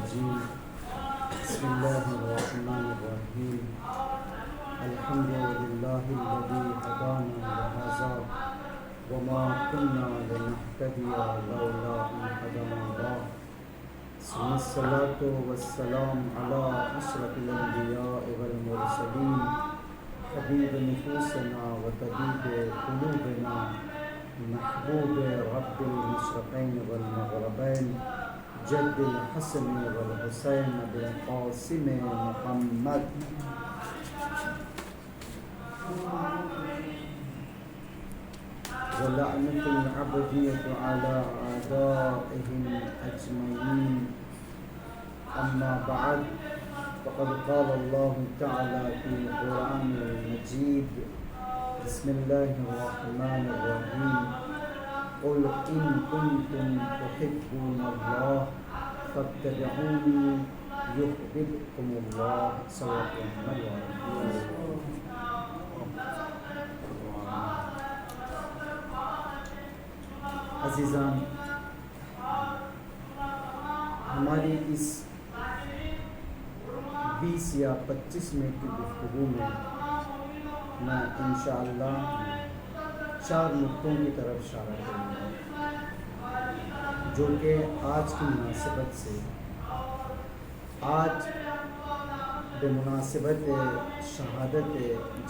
الرجيم بسم الله الرحمن الرحيم الحمد لله الذي هدانا لهذا وما كنا لنهتدي لولا أن هدانا الله ثم الصلاة والسلام على أشرف الأنبياء والمرسلين حبيب نفوسنا وطبيب قلوبنا محبوب رب المشرقين والمغربين جد الحسن والحسين بالقاسم محمد ولعنة العبدية على أعدائهم أجمعين أما بعد فقد قال الله تعالى في القرآن المجيد بسم الله الرحمن الرحيم قل إن كنتم تحبون الله فاتبعوني يحببكم الله صلى الله عليه وسلم. عزیزان، ہماری اس 20 یا 25 منٹ کی گفتگو میں میں انشاءاللہ 4 نقطوں کی طرف اشارہ کروں گا جو کہ آج کی مناسبت سے آج بمناسبت شہادت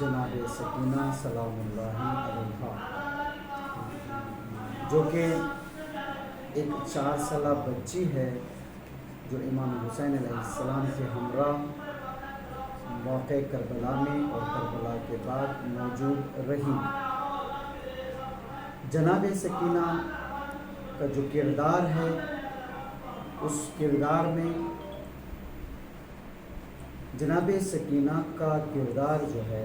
جناب سکینہ سلام اللہ علیہا، جو کہ ایک 4 سالہ بچی ہے جو امام حسین علیہ السلام کے ہمراہ موقع کربلا میں اور کربلا کے بعد موجود رہی. جناب سکینہ کا جو کردار ہے اس کردار میں جناب سکینہ کا کردار جو ہے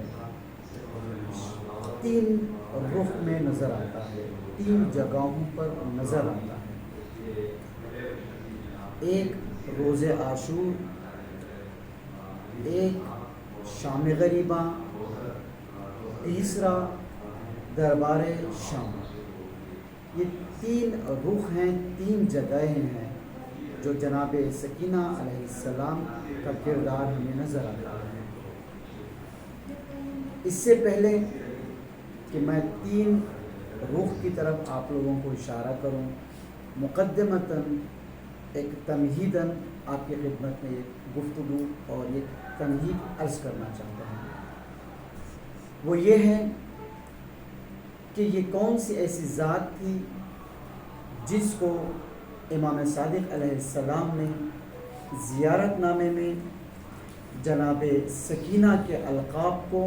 3 رخ میں نظر آتا ہے، 3 جگہوں پر نظر آتا ہے. ایک روز عاشور، ایک شام غریبہ، تیسرا دربار شام. یہ 3 رخ ہیں، 3 جگہیں ہیں جو جناب سکینہ علیہ السلام کا کردار ہمیں نظر آتا ہے. اس سے پہلے کہ میں 3 رخ کی طرف آپ لوگوں کو اشارہ کروں، مقدمتاً ایک تمہیداً آپ کی خدمت میں ایک گفتگو اور ایک تمہید عرض کرنا چاہتا ہوں. وہ یہ ہے کہ یہ کون سی ایسی ذات تھی جس کو امام صادق علیہ السلام نے زیارت نامے میں جناب سکینہ کے القاب کو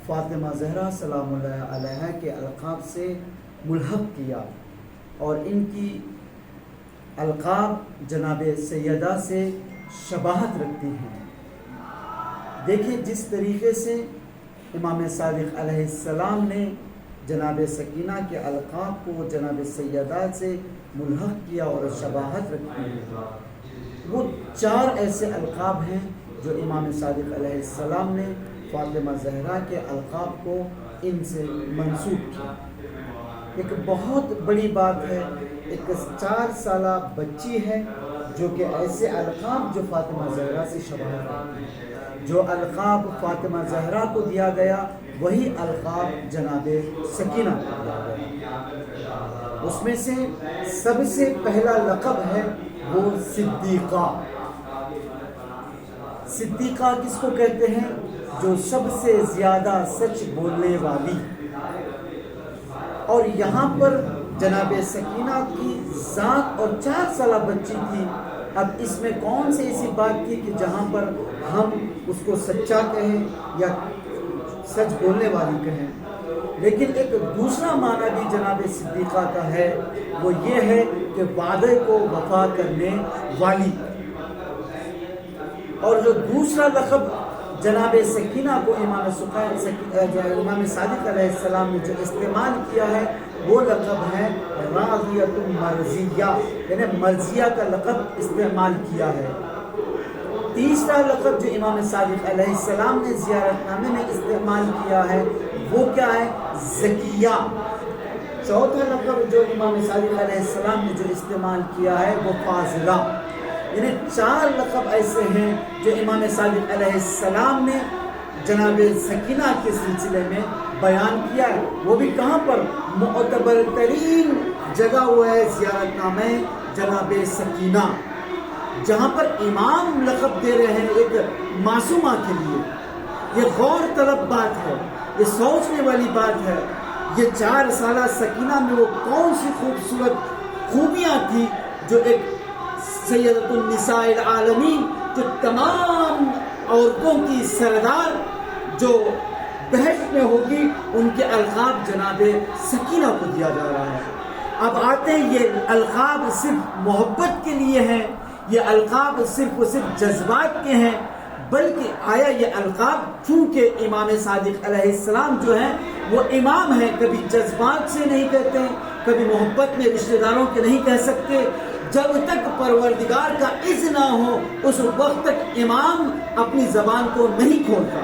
فاطمہ زہرا سلام اللہ علیہا کے القاب سے ملحق کیا، اور ان کی القاب جناب سیدہ سے شباہت رکھتی ہیں. دیکھیں جس طریقے سے امام صادق علیہ السلام نے جناب سکینہ کے القاب کو جناب سیدہ سے ملحق کیا اور شباہت رکھتی ہیں. وہ 4 ایسے القاب ہیں جو امام صادق علیہ السلام نے فاطمہ زہرا کے القاب کو ان سے منسوب کیا. ایک بہت بڑی بات ہے، ایک 4 سالہ بچی ہے جو کہ ایسے القاب جو فاطمہ زہرا سے شباہت رکھتی ہیں. جو القاب فاطمہ زہرا کو دیا گیا وہی القاب جناب سکینہ کو دیا گیا. اس میں سے سب سے پہلا لقب ہے وہ صدیقہ. صدیقہ کس کو کہتے ہیں؟ جو سب سے زیادہ سچ بولنے والی. اور یہاں پر جناب سکینہ کی ذات اور 4 سالہ بچی تھی. اب اس میں کون سی ایسی بات تھی کہ جہاں پر ہم اس کو سچا کہیں یا سچ بولنے والی کہیں؟ لیکن ایک دوسرا معنی بھی جناب صدیقہ کا ہے، وہ یہ ہے کہ وعدے کو وفا کرنے والی. اور جو دوسرا لقب جناب سکینہ کو امام صادق علیہ السلام نے جو استعمال کیا ہے وہ لقب ہے راضیۃ مرضیہ، یعنی مرضیہ کا لقب استعمال کیا ہے. تیسرا لقب جو امام صادق علیہ السلام نے زیارت نامے میں استعمال کیا ہے وہ کیا ہے؟ زکیہ. چوتھا لقب جو امام صادق علیہ السلام نے جو استعمال کیا ہے وہ فاضلہ. یعنی 4 لقب ایسے ہیں جو امام صادق علیہ السلام نے جناب سکینہ کے سلسلے میں بیان کیا ہے. وہ بھی کہاں پر؟ معتبر ترین جگہ وہ ہے زیارت نامہ جناب سکینہ، جہاں پر امام لقب دے رہے ہیں ایک معصومہ کے لیے. یہ غور طلب بات ہے، یہ سوچنے والی بات ہے. یہ 4 سالہ سکینہ میں وہ کون سی خوبصورت خوبیاں تھی جو ایک سیدۃ النساء العالمین، جو تمام عورتوں کی سردار جو بہشت میں ہوگی، ان کے القاب جناب سکینہ کو دیا جا رہا ہے. اب آتے ہیں، یہ القاب صرف محبت کے لیے ہیں، یہ القاب صرف و صرف جذبات کے ہیں، بلکہ آیا یہ القاب چونکہ امام صادق علیہ السلام جو ہیں وہ امام ہیں، کبھی جذبات سے نہیں کہتے، کبھی محبت میں رشتہ داروں کے نہیں کہہ سکتے. جب تک پروردگار کا اذن نہ ہو اس وقت تک امام اپنی زبان کو نہیں کھولتا.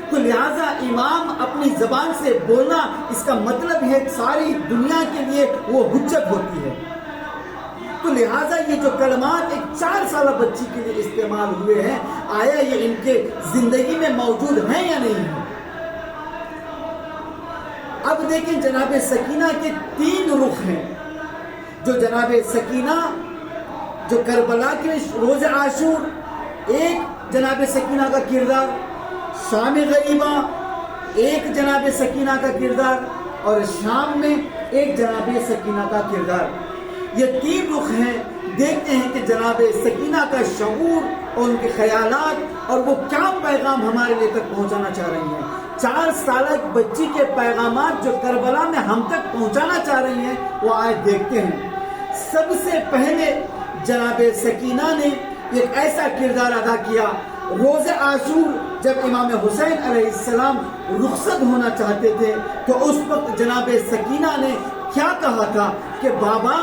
تو لہٰذا امام اپنی زبان سے بولنا، اس کا مطلب ہے ساری دنیا کے لیے وہ حجت ہوتی ہے. تو لہٰذا یہ جو کلمات ایک 4 سالہ بچی کے لیے استعمال ہوئے ہیں، آیا یہ ان کے زندگی میں موجود ہیں یا نہیں ہیں؟ اب دیکھیں جناب سکینہ کے 3 رخ ہیں. جو جناب سکینہ جو کربلا کے روز عاشور، ایک جناب سکینہ کا کردار، شام غریبہ ایک جناب سکینہ کا کردار، اور شام میں ایک جناب سکینہ کا کردار. یہ 3 رخ ہیں. دیکھتے ہیں کہ جناب سکینہ کا شعور اور ان کے خیالات اور وہ کیا پیغام ہمارے لے تک پہنچانا چاہ رہی ہیں. 4 سالہ بچی کے پیغامات جو کربلا میں ہم تک پہنچانا چاہ رہی ہیں، وہ آئے دیکھتے ہیں. سب سے پہلے جناب سکینہ نے ایک ایسا کردار ادا کیا. روز عاشور جب امام حسین علیہ السلام رخصت ہونا چاہتے تھے تو اس وقت جناب سکینہ نے کیا کہا تھا کہ بابا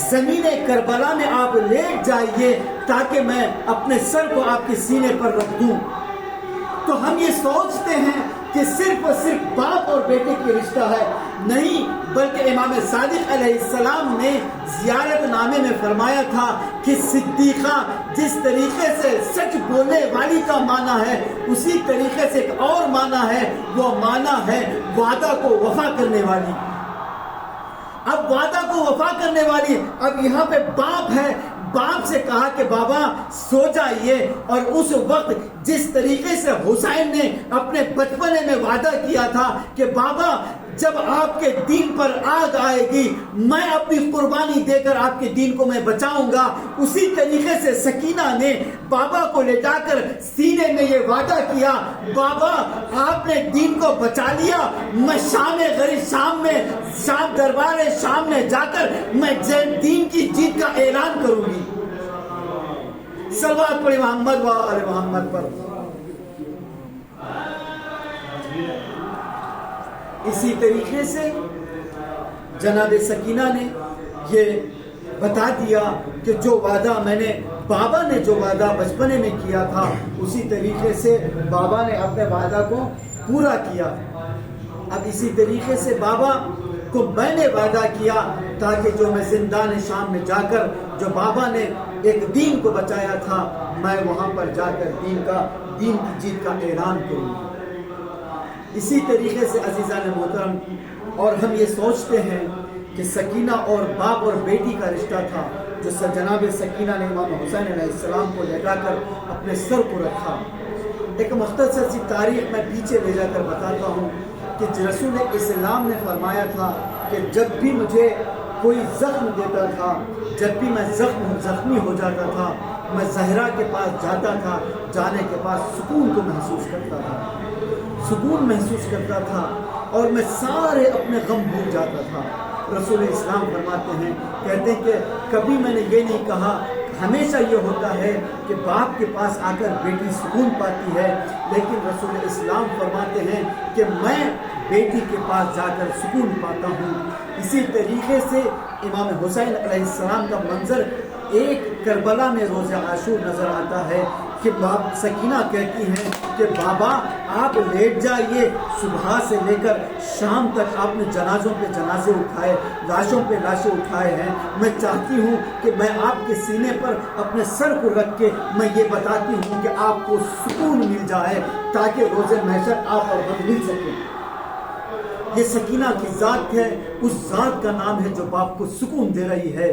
زمین کربلا میں آپ لیٹ جائیے تاکہ میں اپنے سر کو آپ کے سینے پر رکھ دوں. تو ہم یہ سوچتے ہیں کہ صرف اور صرف باپ اور بیٹے کی رشتہ ہے، نہیں، بلکہ امام صادق علیہ السلام نے زیارت نامے میں فرمایا تھا کہ صدیقہ جس طریقے سے سچ بولنے والی کا معنی ہے، اسی طریقے سے ایک اور معنی ہے، وہ معنی ہے وعدہ کو وفا کرنے والی. اب وعدہ کو وفا کرنے والی، اب یہاں پہ باپ ہے، باپ سے کہا کہ بابا سو جائیے. اور اس وقت جس طریقے سے حسین نے اپنے بچپنے میں وعدہ کیا تھا کہ بابا جب آپ کے دین پر آگ آئے گی میں اپنی قربانی دے کر آپ کے دین کو میں بچاؤں گا، اسی طریقے سے سکینہ نے بابا کو لے جا کر سینے میں یہ وعدہ کیا، بابا آپ نے دین کو بچا لیا، میں شام دربار شام میں جا کر میں دین کی جیت کا اعلان کروں گی. صلوات پڑھیں محمد و آل محمد پر. اسی طریقے سے جناب سکینہ نے یہ بتا دیا کہ جو وعدہ میں نے بابا نے جو وعدہ بچپنے میں کیا تھا اسی طریقے سے بابا نے اپنے وعدہ کو پورا کیا. اب اسی طریقے سے بابا کو میں نے وعدہ کیا تاکہ جو میں زندان شام میں جا کر جو بابا نے ایک دین کو بچایا تھا میں وہاں پر جا کر دین کی جیت کا اعلان کروں. اسی طریقے سے عزیزان محترم، اور ہم یہ سوچتے ہیں کہ سکینہ اور باپ اور بیٹی کا رشتہ تھا جو جناب سکینہ نے امام حسین علیہ السلام کو لے جا کر اپنے سر کو رکھا. ایک مختصر سی تاریخ میں پیچھے لے جا کر بتاتا ہوں کہ رسول اسلام نے فرمایا تھا کہ جب بھی مجھے کوئی زخم دیتا تھا، جب بھی میں زخمی ہو جاتا تھا، میں زہرا کے پاس جاتا تھا، جانے کے بعد سکون کو محسوس کرتا تھا اور میں سارے اپنے غم بھول جاتا تھا. رسول اسلام فرماتے ہیں، کہتے ہیں کہ کبھی میں نے یہ نہیں کہا، ہمیشہ یہ ہوتا ہے کہ باپ کے پاس آ کر بیٹی سکون پاتی ہے، لیکن رسول اسلام فرماتے ہیں کہ میں بیٹی کے پاس جا کر سکون پاتا ہوں. اسی طریقے سے امام حسین علیہ السلام کا منظر ایک کربلا میں روز عاشور نظر آتا ہے. کہ سکینہ کہتی ہیں کہ بابا آپ لیٹ جائیے، صبح سے لے کر شام تک آپ نے جنازوں پہ جنازے اٹھائے، لاشوں پہ لاشیں اٹھائے ہیں، میں چاہتی ہوں کہ میں آپ کے سینے پر اپنے سر کو رکھ کے میں یہ بتاتی ہوں کہ آپ کو سکون مل جائے تاکہ روز محشر آپ اور ہم مل سکیں۔ یہ سکینہ کی ذات ہے، اس ذات کا نام ہے جو باپ کو سکون دے رہی ہے۔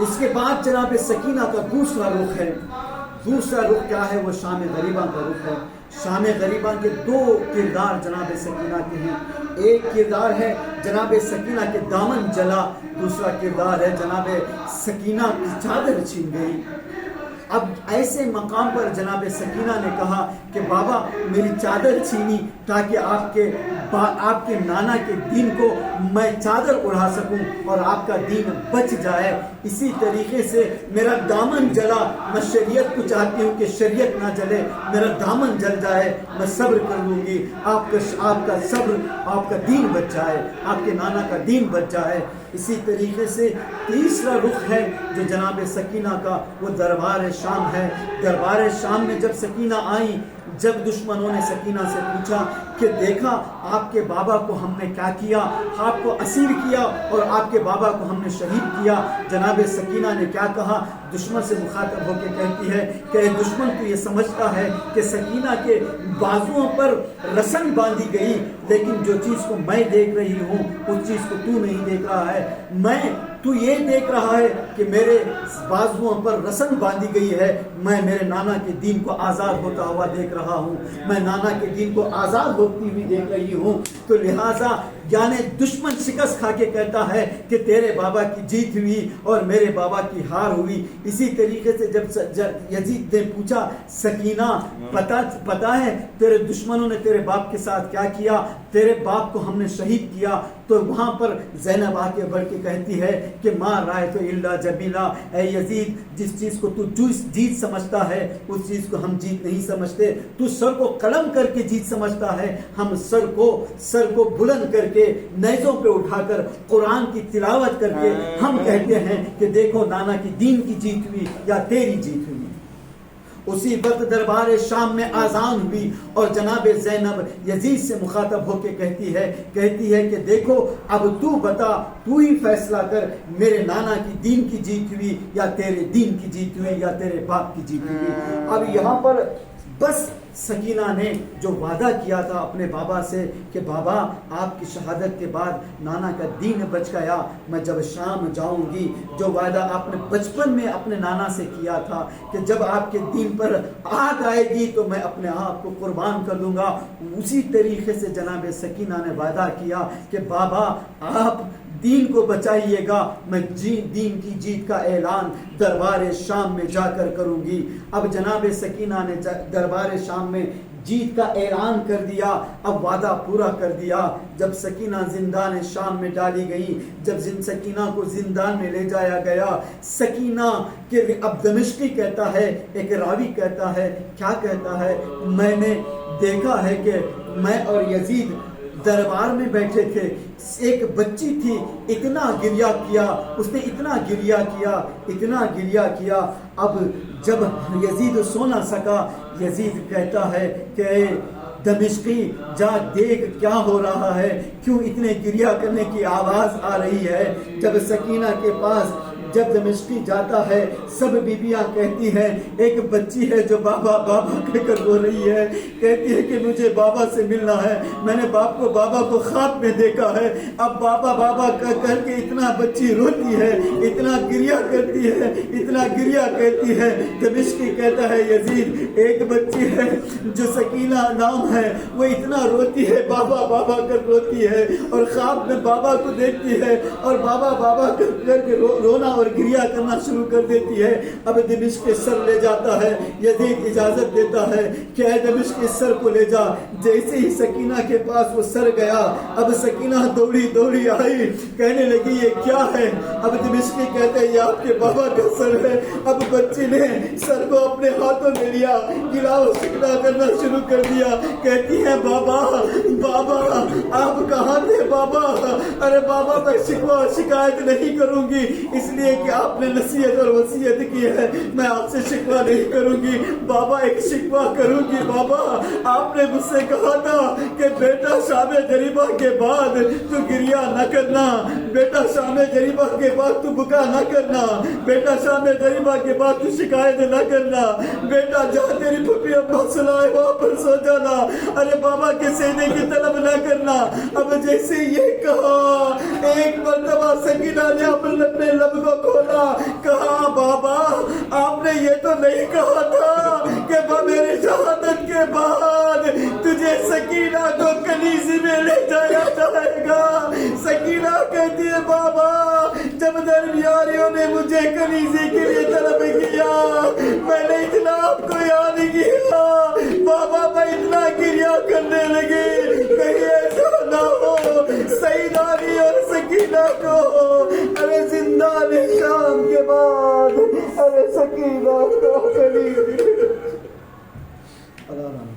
اس کے بعد جناب سکینہ کا دوسرا رخ ہے۔ دوسرا رخ کیا ہے؟ وہ شام غریبہ کا رخ ہے۔ شام غریبہ کے دو کردار جناب سکینہ کے ہیں۔ ایک کردار ہے جناب سکینہ کے دامن جلا، دوسرا کردار ہے جناب سکینہ کی چادر چھین گئی۔ اب ایسے مقام پر جناب سکینہ نے کہا کہ بابا میری چادر چھینی تاکہ آپ کے نانا کے دین کو میں چادر اڑا سکوں اور آپ کا دین بچ جائے۔ اسی طریقے سے میرا دامن جلا، میں شریعت کو چاہتی ہوں کہ شریعت نہ جلے، میرا دامن جل جائے، میں صبر کر لوں گی، آپ کا صبر، آپ کا دین بچ جائے، آپ کے نانا کا دین بچ جائے۔ اسی طریقے سے تیسرا رخ ہے جو جناب سکینہ کا، وہ دربار شام ہے۔ دربار شام میں جب سکینہ آئیں، جب دشمنوں نے سکینہ سے پوچھا کہ دیکھا آپ کے بابا کو ہم نے کیا کیا، آپ کو اسیر کیا اور آپ کے بابا کو ہم نے شہید کیا، جناب سکینہ نے کیا کہا؟ دشمن سے مخاطب ہو کے کہتی ہے کہ دشمن تو یہ سمجھتا ہے کہ سکینہ کے بازوؤں پر رسن باندھی گئی، لیکن جو چیز کو میں دیکھ رہی ہوں اس چیز کو تو نہیں دیکھ رہا ہے۔ تو یہ دیکھ رہا ہے کہ میرے بازوؤں پر رسن باندھی گئی ہے، میں میرے نانا کے دین کو آزاد ہوتا ہوا دیکھ رہا ہوں، میں نانا کے دین کو آزاد ہوتی ہوئی دیکھ رہی ہوں۔ تو لہٰذا یعنی دشمن شکست کھا کے کہتا ہے کہ تیرے بابا کی جیت ہوئی اور میرے بابا کی ہار ہوئی۔ اسی طریقے سے جب یزید نے پوچھا سکینہ پتا ہے تیرے دشمنوں نے تیرے باپ کے ساتھ کیا کیا، تیرے باپ کو ہم نے شہید کیا، تو وہاں پر زینب آ کے بڑھ کے کہتی ہے کہ ماں رائے تو اللہ جبیلا، اے یزید جس چیز کو تو جیت سمجھتا ہے اس چیز کو ہم جیت نہیں سمجھتے، تو سر کو قلم کر کے جیت سمجھتا ہے، ہم سر کو بلند کر کے نیزوں پہ اٹھا کر قرآن کی تلاوت کر کے ہم کہتے ہیں کہ دیکھو نانا کی دین کی جیت ہوئی یا تیری جیت ہوئی۔ اسی وقت دربار شام میں آذان ہوئی اور جناب زینب یزید سے مخاطب ہو کے کہتی ہے کہ دیکھو اب تو بتا، تو ہی فیصلہ کر، میرے نانا کی دین کی جیت ہوئی یا تیرے دین کی جیت ہوئی یا تیرے باپ کی جیت ہوئی۔ اب یہاں پر بس سکینہ نے جو وعدہ کیا تھا اپنے بابا سے کہ بابا آپ کی شہادت کے بعد نانا کا دین بچ گیا، میں جب شام جاؤں گی، جو وعدہ آپ نے بچپن میں اپنے نانا سے کیا تھا کہ جب آپ کے دین پر آگ آئے گی تو میں اپنے آپ کو قربان کر دوں گا، اسی طریقے سے جناب سکینہ نے وعدہ کیا کہ بابا آپ دین کو بچائیے گا، میں دین کی جیت کا اعلان دربار شام میں جا کر کروں گی۔ اب جناب سکینہ نے دربار شام میں جیت کا اعلان کر دیا، اب وعدہ پورا کر دیا۔ جب سکینہ زندان شام میں ڈالی گئی، جب سکینہ کو زندان میں لے جایا گیا، سکینہ کے اب دمشقی کہتا ہے، ایک راوی کہتا ہے، کیا کہتا ہے، میں نے دیکھا ہے کہ میں اور یزید دربار میں بیٹھے تھے، ایک بچی تھی، اتنا گریہ کیا، اس نے اتنا گریہ کیا، اب جب یزید سو نہ سکا، یزید کہتا ہے کہ دمشقی جا دیکھ کیا ہو رہا ہے، کیوں اتنے گریہ کرنے کی آواز آ رہی ہے۔ جب سکینہ کے پاس جب دمشقی جاتا ہے، سب بیبیاں کہتی ہیں، ایک بچی ہے جو بابا بابا کہہ کر رو رہی ہے، کہتی ہے کہ مجھے بابا سے ملنا ہے، میں نے بابا کو خواب میں دیکھا ہے، اب بابا بابا کر کے اتنا بچی روتی ہے، اتنا گریہ کہتی ہے۔ دمشقی کہتا ہے یزید ایک بچی ہے جو سکینہ نام ہے، وہ اتنا روتی ہے، بابا بابا کر روتی ہے اور خواب میں بابا کو دیکھتی ہے اور بابا کر کے رونا اور گریہ کرنا شروع کر دیتی ہے۔ اب دمشق کے سر لے جاتا ہے، یزید اجازت دیتا ہے کہ اے دمشق کے سر کو لے جا۔ جیسے ہی سکینہ کے پاس وہ سر گیا، اب سکینہ دوڑی آئی، کہنے لگی یہ کیا ہے؟ اب دمشقی کہتے ہیں یہ آپ کے بابا کا سر ہے۔ اب بچی نے سر کو اپنے ہاتھوں میں لیا، گلا و شکنا کرنا شروع کر دیا، کہتی ہے بابا آپ کہاں تھے بابا؟ ارے بابا میں شکوہ شکایت نہیں کروں گی، اس لیے کہ آپ نے نصیحت اور وصیت کی ہے میں آپ سے شکوہ نہیں کروں گی بابا ایک شکوہ کروں گی بابا آپ نے مجھ سے کہا تھا کہ بیٹا شام غریبہ کے بعد تو گریہ نہ کرنا بیٹا شام غریبہ کے بعد تو بکا نہ کرنا بیٹا شام غریبہ کے بعد تو شکایت نہ کرنا بیٹا جہاں تیری پھپھی ابا سلائے وہاں پر سو جانا ارے بابا کے سینے کی طلب نہ کرنا اب جیسے یہ کہا ایک مرتبہ سکینہ نے اپنے لب کو کھولا کہا بابا آپ نے یہ تو نہیں کہا تھا کہ میری شہادت کے بعد تجھے سکینہ کو کنیزی میں لے جایا جائے گا سکینہ کہتی ہے بابا جب درمیانیوں نے مجھے کنیزی کے لیے طلب کیا میں نے اتنا آپ کو یاد کیا بابا میں اتنا گریہ کرنے لگی کہیں ایسا نہ ہو سیدانی اور سکینہ کو ارے زندان شام کے بعد ارے سکینہ کو کنیزی اللہ